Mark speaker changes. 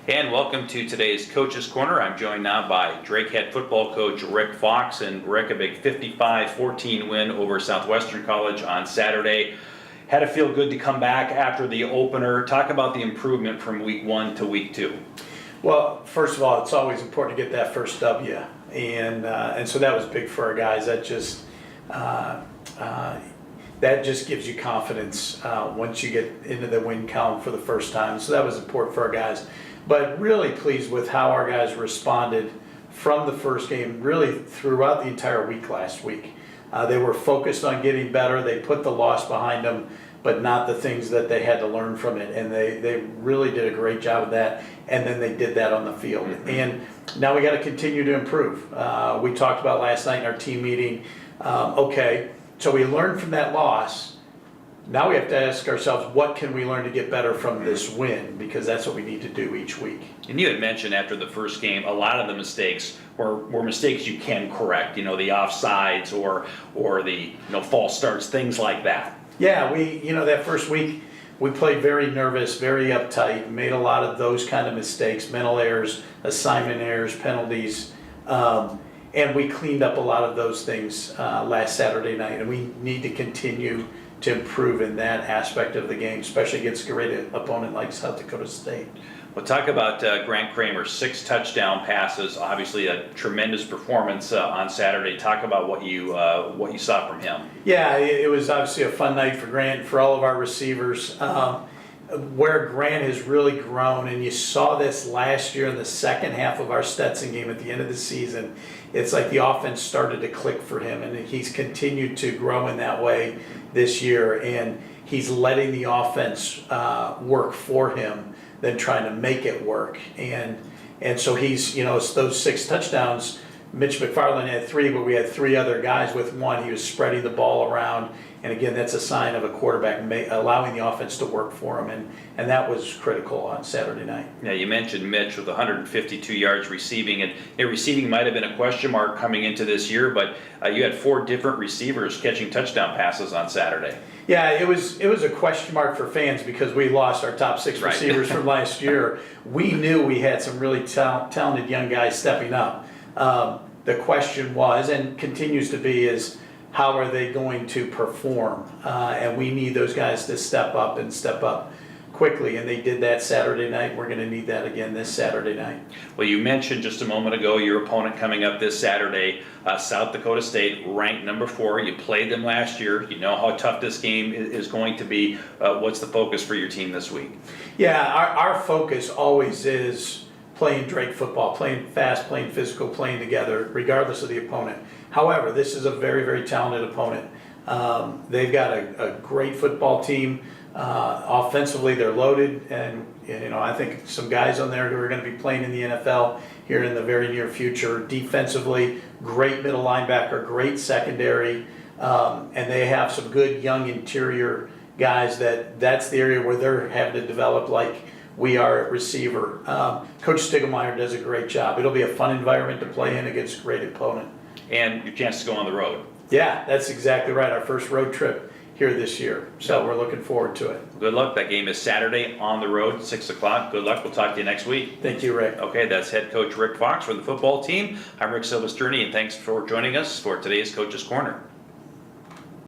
Speaker 1: And welcome to today's Coach's Corner. I'm joined now by Drake head football coach Rick Fox. And Rick, a big 55-14 win over Southwestern College on Saturday. Had to feel good to come back after the opener. Talk about the improvement from week 1 to week 2.
Speaker 2: Well, first of all, it's always important to get that first W, and so that was big for our guys. That just gives you confidence once you get into the win column for the first time. So that was important for our guys. But really pleased with how our guys responded from the first game, really throughout the entire week last week. They were focused on getting better. They put the loss behind them, but not the things that they had to learn from it. And they really did a great job of that. And then they did that on the field. Mm-hmm. And now we got to continue to improve. We talked about last night in our team meeting. Okay, so we learned from that loss. Now we have to ask ourselves, what can we learn to get better from this win? Because that's what we need to do each week.
Speaker 1: And you had mentioned after the first game, a lot of the mistakes were mistakes you can correct. You know, the offsides or the false starts, things like that.
Speaker 2: Yeah, that first week we played very nervous, very uptight, made a lot of those kind of mistakes, mental errors, assignment errors, penalties, and we cleaned up a lot of those things last Saturday night, and we need to continue to improve in that aspect of the game, especially against a great opponent like South Dakota State.
Speaker 1: Well, talk about Grant Kramer, 6 touchdown passes, obviously a tremendous performance on Saturday. Talk about what you saw from him.
Speaker 2: Yeah, it was obviously a fun night for Grant, for all of our receivers. Where Grant has really grown, and you saw this last year in the second half of our Stetson game at the end of the season, it's like the offense started to click for him, and he's continued to grow in that way this year, and he's letting the offense work for him than trying to make it work. And so he's, those 6 touchdowns, Mitch McFarland had 3, but we had 3 other guys with 1. He was spreading the ball around. And again, that's a sign of a quarterback allowing the offense to work for him. And that was critical on Saturday night.
Speaker 1: Yeah, you mentioned Mitch with 152 yards receiving. And receiving might have been a question mark coming into this year, but you had 4 different receivers catching touchdown passes on Saturday.
Speaker 2: Yeah, it was a question mark for fans because we lost our top 6 receivers from last year. We knew we had some really talented young guys stepping up. The question was, and continues to be, is how are they going to perform? And we need those guys to step up and step up quickly, and they did that Saturday night. We're going to need that again this Saturday night.
Speaker 1: Well, you mentioned just a moment ago your opponent coming up this Saturday, South Dakota State, ranked number 4. You played them last year. You know how tough this game is going to be. What's the focus for your team this week?
Speaker 2: Yeah, our focus always is playing Drake football, playing fast, playing physical, playing together, regardless of the opponent. However, this is a very, very talented opponent. They've got a great football team. Offensively, they're loaded, and I think some guys on there who are going to be playing in the NFL here in the very near future. Defensively, great middle linebacker, great secondary, and they have some good young interior guys that's the area where they're having to develop like we are at receiver. Coach Stiglmeyer does a great job. It'll be a fun environment to play in against a great opponent.
Speaker 1: And your chance to go on the road.
Speaker 2: Yeah, that's exactly right. Our first road trip here this year. So we're looking forward to it.
Speaker 1: Good luck. That game is Saturday on the road, 6 o'clock. Good luck. We'll talk to you next week.
Speaker 2: Thank you, Rick.
Speaker 1: Okay, that's head coach Rick Fox for the football team. I'm Rick Silvesterni, and thanks for joining us for today's Coach's Corner.